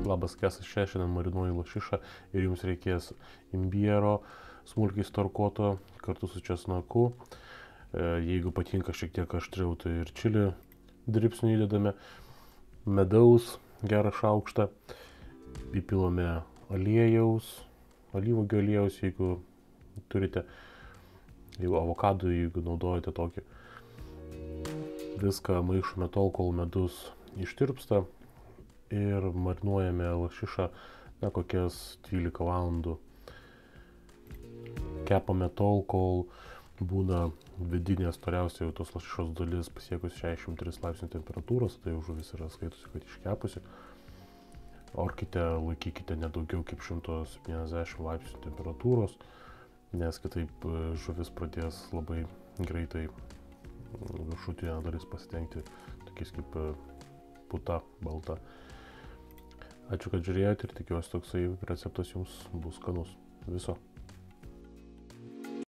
Labas, Kęstas čia, šiandien marinuoju lašišą ir jums reikės imbiero, smulkiai storkoto kartu su česnaku. Jeigu patinka šiek tiek aštriau, tai ir čili dribsnių įdedame. Medaus gerą šaukštą. Įpilame aliejaus, alyvuogių aliejaus, jeigu turite, jeigu avokadų, jeigu naudojate tokį. Viską maišome tol, kol medus ištirpsta. Ir marinuojame lašišą kokias 12 valandų. Kepame tol, kol būna vidinė storiausia jau tos lašišos dalis pasiekus 63 laipsnių temperatūros, tai jau žuvis yra skaitusi, kad iškepusi. Orkite, laikykite nedaugiau kaip 170 laipsnių temperatūros, nes kitaip žuvis pradės labai greitai viršutinė dalis pasitengti tokiais kaip puta balta. Ačiū, kad žiūrėjote ir tikiuosi toksai receptas jums bus skanus. Viso.